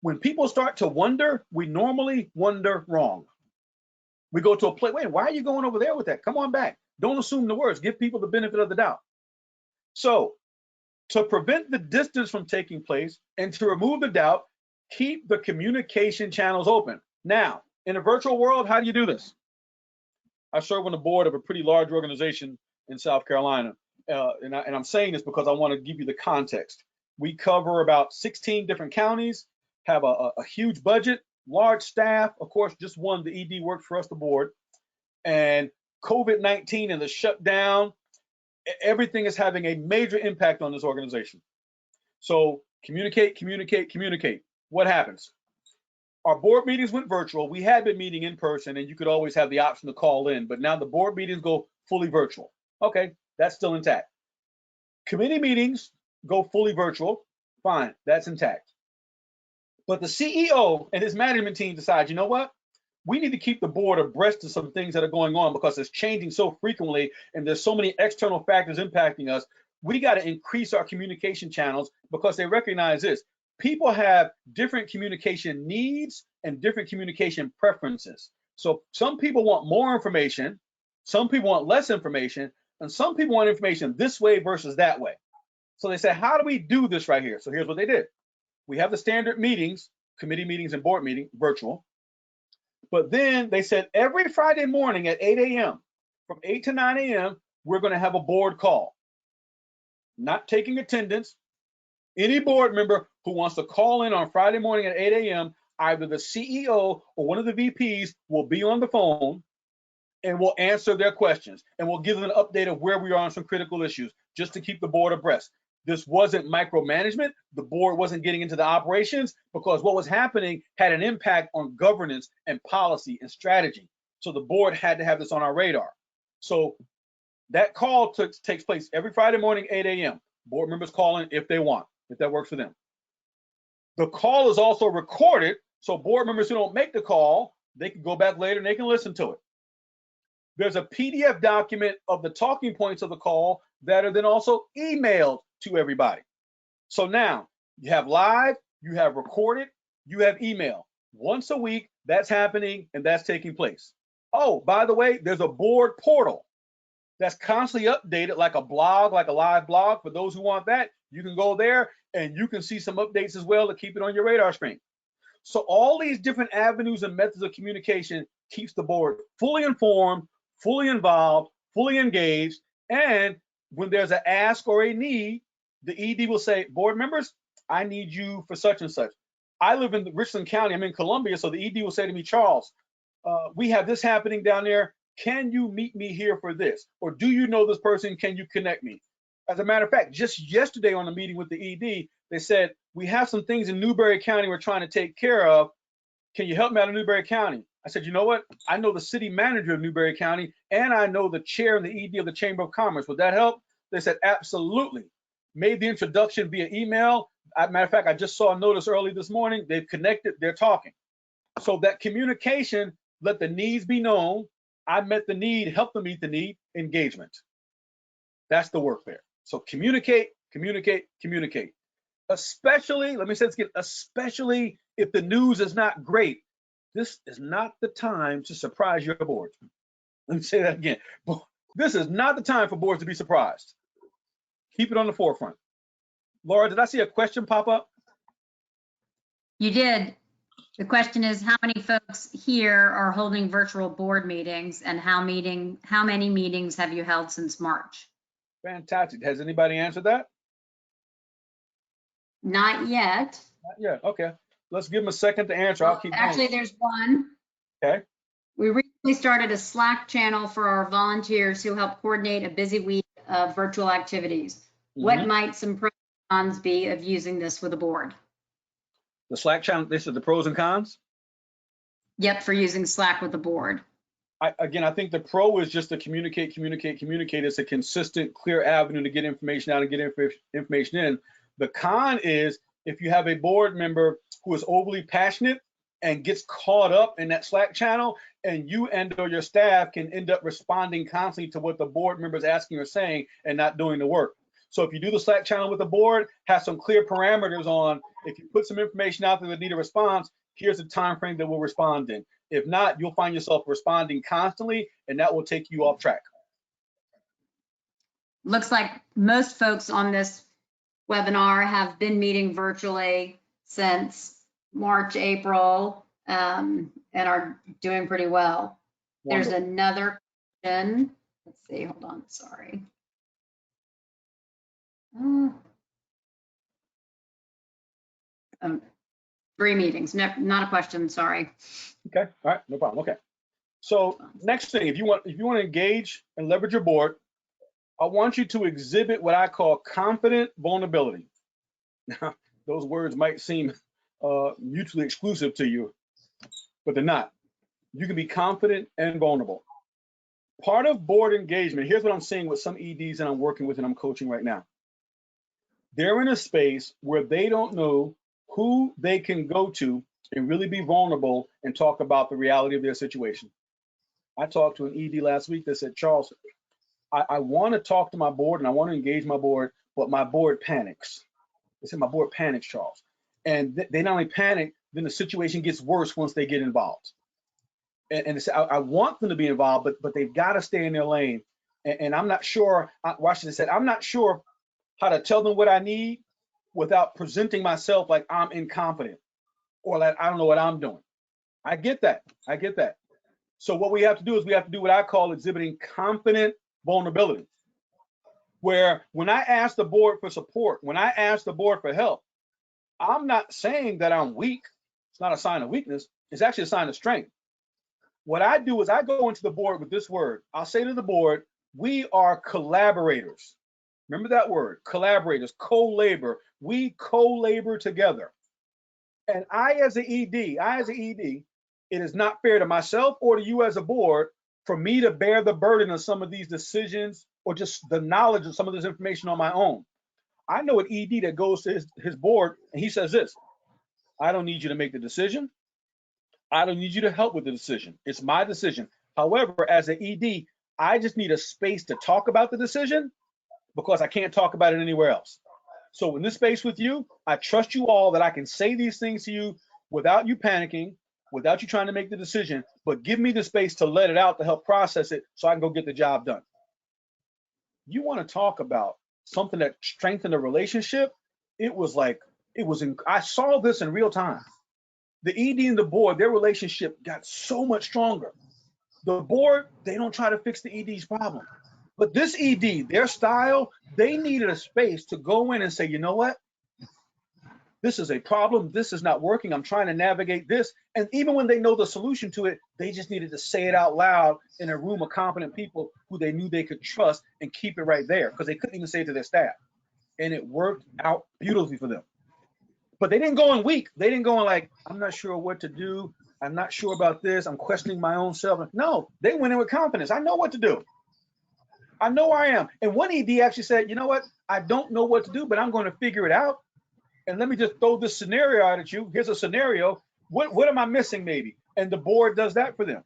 Speaker 2: When people start to wonder, we normally wonder wrong. We go to a place, wait, why are you going over there with that? Come on back. Don't assume the worst. Give people the benefit of the doubt. So to prevent the distance from taking place and to remove the doubt, keep the communication channels open. Now, in a virtual world, how do you do this? I serve on the board of a pretty large organization in South Carolina. And I'm saying this because I want to give you the context. We cover about 16 different counties, have a huge budget, large staff. Of course, just one, the ED works for us, the board. And COVID-19 and the shutdown, everything is having a major impact on this organization. So communicate, communicate, communicate. What happens? Our board meetings went virtual. We had been meeting in person, and you could always have the option to call in, but now the board meetings go fully virtual. Okay, that's still intact. Committee meetings go fully virtual. Fine, that's intact. But the CEO and his management team decide, you know what? We need to keep the board abreast of some things that are going on because it's changing so frequently and there's so many external factors impacting us. We got to increase our communication channels because they recognize this. People have different communication needs and different communication preferences. So some people want more information, some people want less information, and some people want information this way versus that way. So they said, how do we do this right here? So here's what they did. We have the standard meetings, committee meetings and board meeting, virtual. But then they said every Friday morning at 8 a.m., from 8 to 9 a.m., we're going to have a board call. Not taking attendance. Any board member who wants to call in on Friday morning at 8 a.m., either the CEO or one of the VPs will be on the phone and will answer their questions and we'll give them an update of where we are on some critical issues just to keep the board abreast. This wasn't micromanagement. The board wasn't getting into the operations because what was happening had an impact on governance and policy and strategy. So the board had to have this on our radar. So that call takes place every Friday morning, 8 a.m. Board members call in if they want, if that works for them. The call is also recorded, so board members who don't make the call, they can go back later and they can listen to it. There's a PDF document of the talking points of the call that are then also emailed to everybody. So now you have live, you have recorded, you have email. Once a week, that's happening and that's taking place. Oh, by the way, there's a board portal that's constantly updated like a blog, like a live blog. For those who want that, you can go there and you can see some updates as well to keep it on your radar screen. So all these different avenues and methods of communication keeps the board fully informed, fully involved, fully engaged. And when there's an ask or a need, the ED will say, board members, I need you for such and such. I live in Richland County, I'm in Columbia, so the ED will say to me, Charles, we have this happening down there. Can you meet me here for this? Or do you know this person? Can you connect me? As a matter of fact, just yesterday on the meeting with the ED, they said, we have some things in Newberry County we're trying to take care of. Can you help me out in Newberry County? I said, you know what? I know the city manager of Newberry County, and I know the chair and the ED of the Chamber of Commerce. Would that help? They said, absolutely. Made the introduction via email. As a matter of fact, I just saw a notice early this morning. They've connected, they're talking. So that communication, let the needs be known. I met the need, help them meet the need, engagement. That's the work there. So communicate, communicate, communicate. Especially, let me say this again, especially if the news is not great. This is not the time to surprise your board. Let me say that again. This is not the time for boards to be surprised. Keep it on the forefront. Laura, did I see a question pop up?
Speaker 1: You did. The question is, how many folks here are holding virtual board meetings, and how many meetings have you held since March?
Speaker 2: Fantastic. Has anybody answered that?
Speaker 1: Not yet.
Speaker 2: Not yet. Okay. Let's give them a second to answer. I'll keep
Speaker 1: Actually,
Speaker 2: going.
Speaker 1: there's one.
Speaker 2: Okay.
Speaker 1: We recently started a Slack channel for our volunteers who help coordinate a busy week of virtual activities. What might some pros and cons be of using this with a board?
Speaker 2: The Slack channel, this is the pros and cons?
Speaker 1: Yep, for using Slack with the board.
Speaker 2: I think the pro is just to communicate. It's a consistent, clear avenue to get information out and get information in. The con is if you have a board member who is overly passionate and gets caught up in that Slack channel, and you and or your staff can end up responding constantly to what the board member is asking or saying and not doing the work. So if you do the Slack channel with the board, have some clear parameters on, if you put some information out there that need a response, here's the time frame that we'll respond in. If not, you'll find yourself responding constantly, and that will take you off track.
Speaker 1: Looks like most folks on this webinar have been meeting virtually since March, April, and are doing pretty well.
Speaker 2: Wonderful.
Speaker 1: There's another question. Let's see, hold on, sorry. 3 meetings, no, not a question, sorry.
Speaker 2: Okay, all right, no problem. Okay. So next thing, if you want to engage and leverage your board, I want you to exhibit what I call confident vulnerability. Now, those words might seem mutually exclusive to you, but they're not. You can be confident and vulnerable. Part of board engagement, here's what I'm seeing with some EDs that I'm working with and I'm coaching right now. They're in a space where they don't know who they can go to and really be vulnerable and talk about the reality of their situation. I talked to an ED last week that said, Charles, I want to talk to my board and I want to engage my board, but my board panics. They said, my board panics, Charles. And they not only panic, then the situation gets worse once they get involved. And they said, I want them to be involved, but they've got to stay in their lane. And I'm not sure, Washington said, I'm not sure how to tell them what I need without presenting myself like I'm incompetent or like I don't know what I'm doing. I get that. I get that. So what we have to do is we have to do what I call exhibiting confident vulnerability, where when I ask the board for support, when I ask the board for help, I'm not saying that I'm weak. It's not a sign of weakness. It's actually a sign of strength. What I do is I go into the board with this word. I'll say to the board, we are collaborators. Remember that word, collaborators, co-labor. We co-labor together. And I as an ED, it is not fair to myself or to you as a board for me to bear the burden of some of these decisions or just the knowledge of some of this information on my own. I know an ED that goes to his board and he says this, I don't need you to make the decision. I don't need you to help with the decision. It's my decision. However, as an ED, I just need a space to talk about the decision because I can't talk about it anywhere else. So in this space with you, I trust you all that I can say these things to you without you panicking, without you trying to make the decision, but give me the space to let it out to help process it so I can go get the job done. You want to talk about something that strengthened a relationship? I saw this in real time. The ED and the board, their relationship got so much stronger. The board, they don't try to fix the ED's problem. But this ED, their style, they needed a space to go in and say, you know what? This is a problem. This is not working. I'm trying to navigate this. And even when they know the solution to it, they just needed to say it out loud in a room of competent people who they knew they could trust and keep it right there because they couldn't even say it to their staff. And it worked out beautifully for them. But they didn't go in weak. They didn't go in like, I'm not sure what to do. I'm not sure about this. I'm questioning my own self. No, they went in with confidence. I know what to do. I know I am. And one ED actually said, you know what? I don't know what to do, but I'm going to figure it out. And let me just throw this scenario out at you. Here's a scenario. What am I missing maybe? And the board does that for them.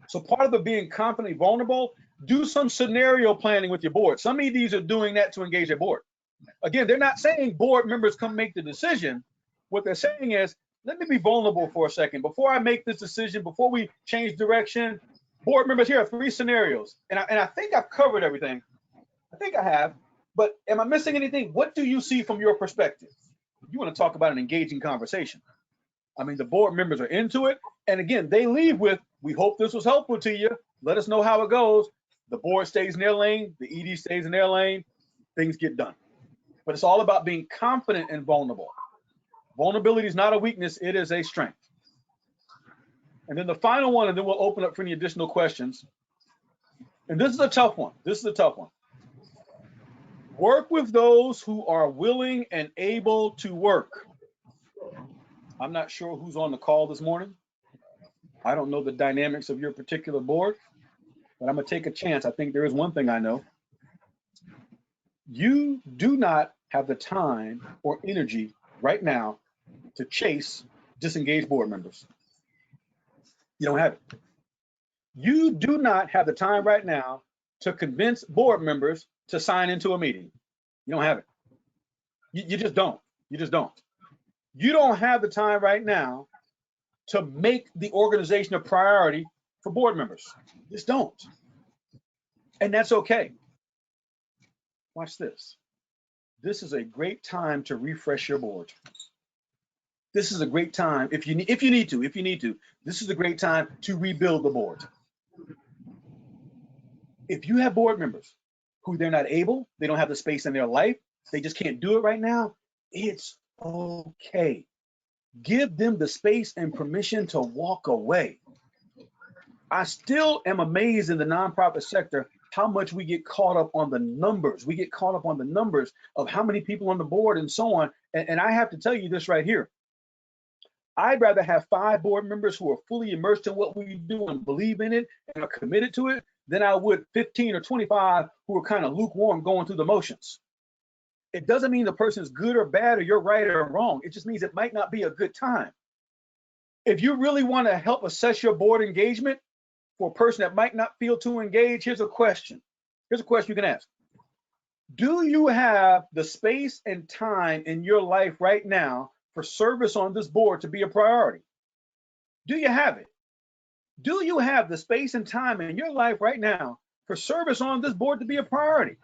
Speaker 2: So part of the being confidently vulnerable, do some scenario planning with your board. Some EDs are doing that to engage their board. Again, they're not saying board members come make the decision. What they're saying is, let me be vulnerable for a second. Before I make this decision, before we change direction, board members, here are 3 scenarios. And I think I've covered everything. I think I have. But am I missing anything? What do you see from your perspective? You want to talk about an engaging conversation. I mean, the board members are into it. And again, they leave with, we hope this was helpful to you. Let us know how it goes. The board stays in their lane. The ED stays in their lane. Things get done. But it's all about being confident and vulnerable. Vulnerability is not a weakness. It is a strength. And then the final one, and then we'll open up for any additional questions. And this is a tough one. Work with those who are willing and able to work. I'm not sure who's on the call this morning, I don't know the dynamics of your particular board, but I'm gonna take a chance. I think there is one thing I know. You do not have the time or energy right now to chase disengaged board members. You don't have it. You do not have the time right now to convince board members to sign into a meeting. You don't have it. You just don't. You just don't. You don't have the time right now to make the organization a priority for board members. You just don't. And that's okay. Watch this. This is a great time to refresh your board. This is a great time if you need to. This is a great time to rebuild the board. If you have board members who they're not able, they don't have the space in their life, they just can't do it right now, it's okay. Give them the space and permission to walk away. I still am amazed in the nonprofit sector how much we get caught up on the numbers. We get caught up on the numbers of how many people on the board and so on. And I have to tell you this right here. I'd rather have 5 board members who are fully immersed in what we do and believe in it and are committed to it than I would 15 or 25 who are kind of lukewarm going through the motions. It doesn't mean the person's good or bad or you're right or wrong. It just means it might not be a good time. If you really want to help assess your board engagement for a person that might not feel too engaged, here's a question. Here's a question you can ask. Do you have the space and time in your life right now for service on this board to be a priority? Do you have it? Do you have the space and time in your life right now for service on this board to be a priority?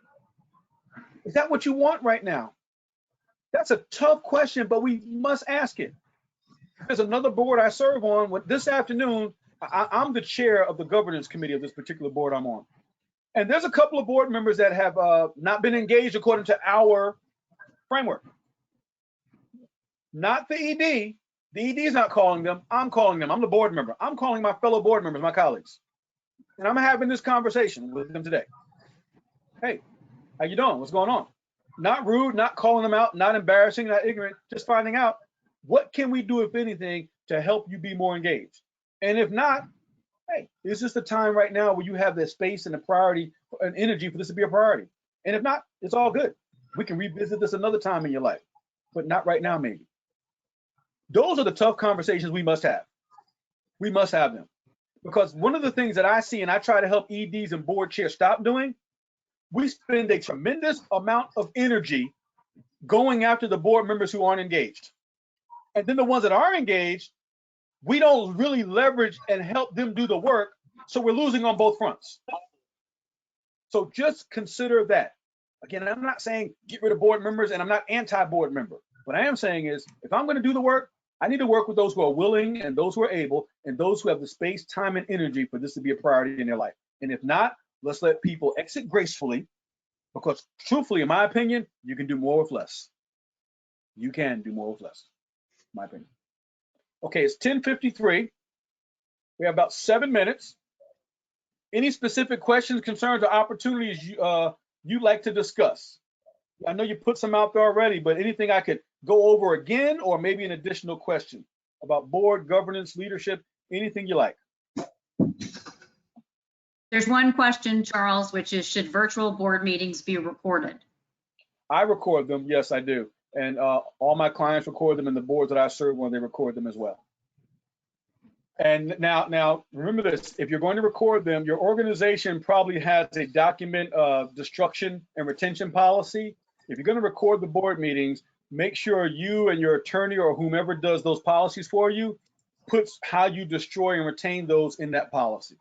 Speaker 2: Is that what you want right now? That's a tough question, but we must ask it. There's another board I serve on. This afternoon, I'm the chair of the governance committee of this particular board I'm on. And there's a couple of board members that have not been engaged according to our framework. Not the ED. The ED is not calling them. I'm calling them. I'm the board member. I'm calling my fellow board members, my colleagues. And I'm having this conversation with them today. Hey, how you doing? What's going on? Not rude, not calling them out, not embarrassing, not ignorant, just finding out what can we do, if anything, to help you be more engaged. And if not, hey, is this the time right now where you have the space and the priority and energy for this to be a priority? And if not, it's all good. We can revisit this another time in your life, but not right now, maybe. Those are the tough conversations we must have. We must have them. Because one of the things that I see and I try to help EDs and board chairs stop doing, we spend a tremendous amount of energy going after the board members who aren't engaged. And then the ones that are engaged, we don't really leverage and help them do the work. So we're losing on both fronts. So just consider that. Again, I'm not saying get rid of board members and I'm not anti-board member. What I am saying is if I'm going to do the work, I need to work with those who are willing and those who are able and those who have the space, time, and energy for this to be a priority in their life. And if not, let's let people exit gracefully because truthfully, in my opinion, you can do more with less. You can do more with less, in my opinion. Okay, it's 10:53. We have about 7 minutes. Any specific questions, concerns, or opportunities you'd like to discuss? I know you put some out there already, but anything I could go over again, or maybe an additional question about board governance, leadership, anything you like.
Speaker 1: There's one question, Charles, which is, should virtual board meetings be recorded?
Speaker 2: I record them, yes, I do. And all my clients record them, and the boards that I serve on, they record them as well. And now remember this, if you're going to record them, your organization probably has a document destruction and retention policy. If you're going to record the board meetings, make sure you and your attorney or whomever does those policies for you puts how you destroy and retain those in that policy.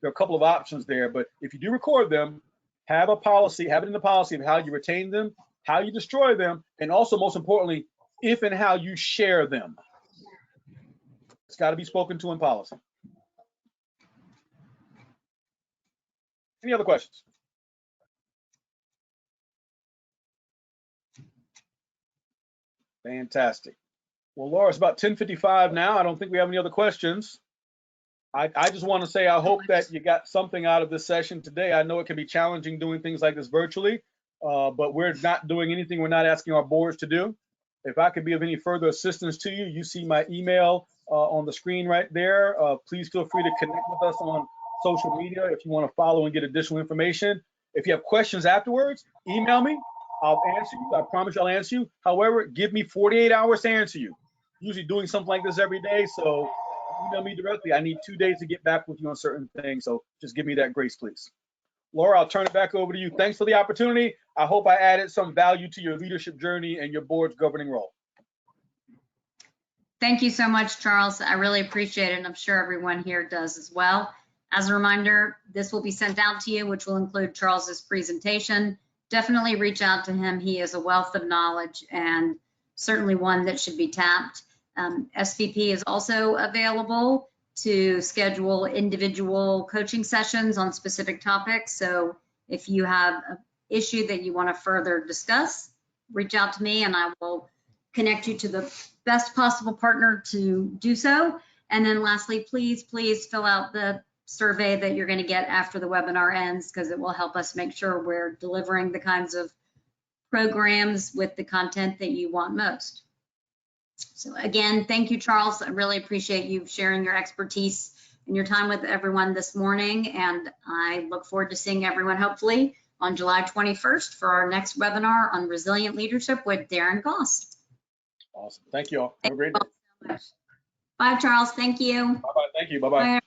Speaker 2: There are a couple of options there, but if you do record them, have a policy, have it in the policy of how you retain them, how you destroy them, and also, most importantly, if and how you share them. It's got to be spoken to in policy. Any other questions? Fantastic. Well, Laura, it's about 10:55 now. I don't think we have any other questions. I just want to say I hope that you got something out of this session today. I know it can be challenging doing things like this virtually, but we're not doing anything we're not asking our boards to do. If I could be of any further assistance to you, you see my email on the screen right there. Please feel free to connect with us on social media if you want to follow and get additional information. If you have questions afterwards, email me. I'll answer you. I promise you I'll answer you. However, give me 48 hours to answer you. Usually doing something like this every day, so email me directly. I need 2 days to get back with you on certain things, so just give me that grace, please. Laura, I'll turn it back over to you. Thanks for the opportunity. I hope I added some value to your leadership journey and your board's governing role.
Speaker 1: Thank you so much, Charles. I really appreciate it, and I'm sure everyone here does as well. As a reminder, this will be sent out to you, which will include Charles's presentation. Definitely reach out to him. He is a wealth of knowledge and certainly one that should be tapped. SVP is also available to schedule individual coaching sessions on specific topics. So if you have an issue that you want to further discuss, reach out to me and I will connect you to the best possible partner to do so. And then lastly, please fill out the survey that you're going to get after the webinar ends, because it will help us make sure we're delivering the kinds of programs with the content that you want most. So again, thank you, Charles. I really appreciate you sharing your expertise and your time with everyone this morning. And I look forward to seeing everyone hopefully on July 21st for our next webinar on resilient leadership with Darren Goss.
Speaker 2: Awesome. Thank you all. Have a great day.
Speaker 1: Bye, Charles. Thank you.
Speaker 2: Bye-bye. Thank you. Bye-bye.